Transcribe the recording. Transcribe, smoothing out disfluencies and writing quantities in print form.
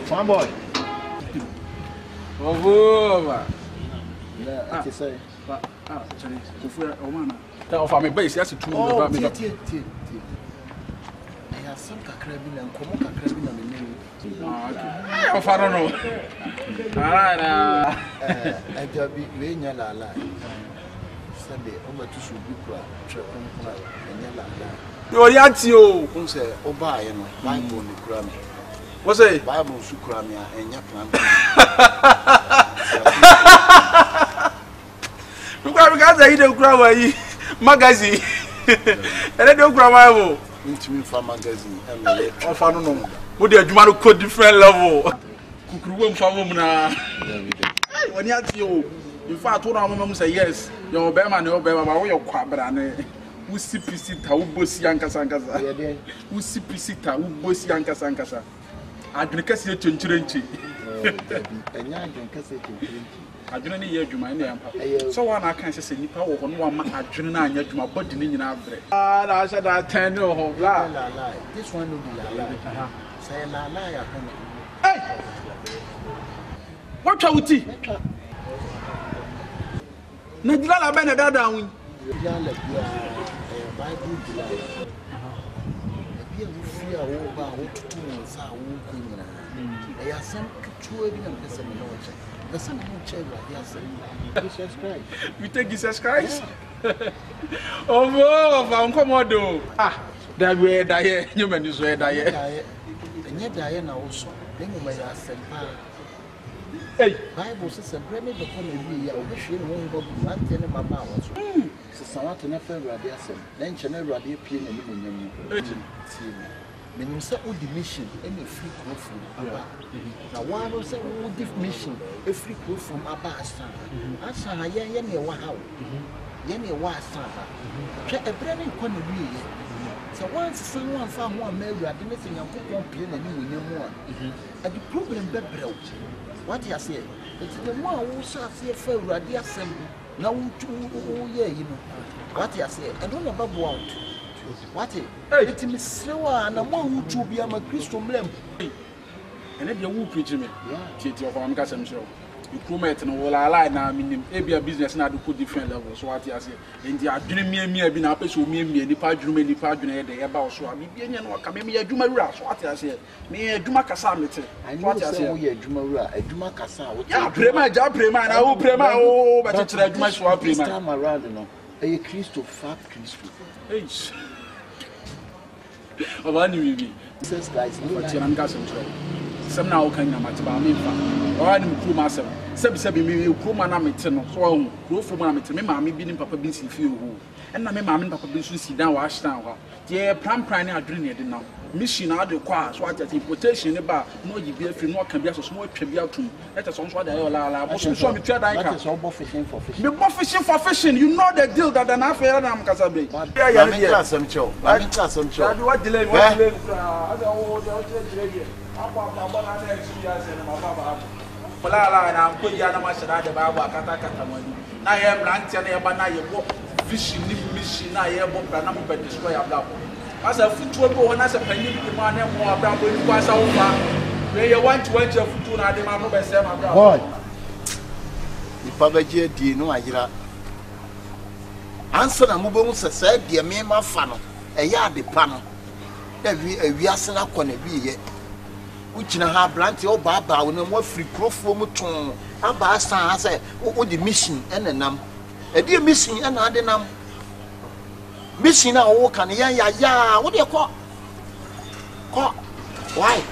One boy. Oh, I say. Actually, tell of my base, that's a true. I have some crabin and Comoca crabin on the name. I don't know. I got be rain yalla. Sunday, over to should be crab, and yalla. You're Yatio. Who say, oh, buy and my bone cram. What's it? Bible Sucramia and Yapan. Because I don't grab magazine. And I don't grab into me for magazine and of I don't know. Would you want to different level? Kuku from woman. When you have you, in fact, one of them say yes. Your Bema, no Bema, your quabrane. Who see Pisita, who bossy Yankasankasa. Who see Pisita, who bossy Yankasankasa. I drink a seat to Trenchi. And I drink a seat to I don't hear you, my name. So one I can't say Nipa or one I drink and yet my body in our bread. Ah, I said I tell you, lie. This one will be a lie. Say a lie. Hey! What shall we see? Nadila Beneda down. The son of Jesus Christ. We take Jesus Christ. Oh, I'm commodore. Ah, that way, die, human is where die. And yet, Diana also. Then you may ask Hey, Bible says, a brand new economy. I wish you won't go to tell my mouth. So, somewhat in a fair radiation. Then, Chanel Radia Pin and when say all the mission any free crew from Abba. Now one will say all the mission a free crew from Abba Ashtown. Ashtown yenny wow. Yenny wa Ashtown. A brand new economy. So once someone found one married, I didn't think I put one pin and you know more. And the problem be broke. What you say? It's the one who shall see a fair radiation. Now, yeah, you know. What you say? I don't know about what. What it is slow and a one who be a Christian blame. And if you will preach me, Titi of Amcasam show. You promote and all I like now, I mean, maybe a business now to put different levels. What I say, and they are doing me, I've been up to me, the padroom, the padroom, about so I mean, maybe a Jumara, what I say, me a Jumacasa. I know what I say, a Jumara, a Jumacasa. Yeah, Prema, Prema, I will Prema, oh, but it's like my swap time around, you know. A Christo, fat Christo. Of any Jesus Christ, I'm guessing. Some now can you match about me? Or I'm crew myself. Subsabby me, crew man, I'm a tenor, so go for my mammy being Papa Beans if you. And my mammy and Papa Beans sit down, wash down. Yeah, pram prime are drinking now. Mission out the quas, what at importation about no you be a few more can be a small tribute to. Let us also allow. So we try that all fishing for fishing. You're fishing for fishing. You know the deal that an affair and I'm Casabe. Yeah, some show. I think that's some show. What delay? What delay? I'm putting Yanamasa the Baba Katakamani. Now I am Lantian, I walk fishing, mission, I am Bonanam, but destroy a block. As a football, when I say penny, the man and more about when you pass over, where you want to enter foot, I demand by Sam. Boy, the Pavagia, do you know I hear? Answer a mobile said, dear me, my funnel, a yard the panel. Every Yasana can be yet. Which in a half blanty or Baba, when I'm free crow from a tone. Abba, I say, what the mission and a num. A dear missing and I didn't. Missing now, walk on ya, what do you call? Why?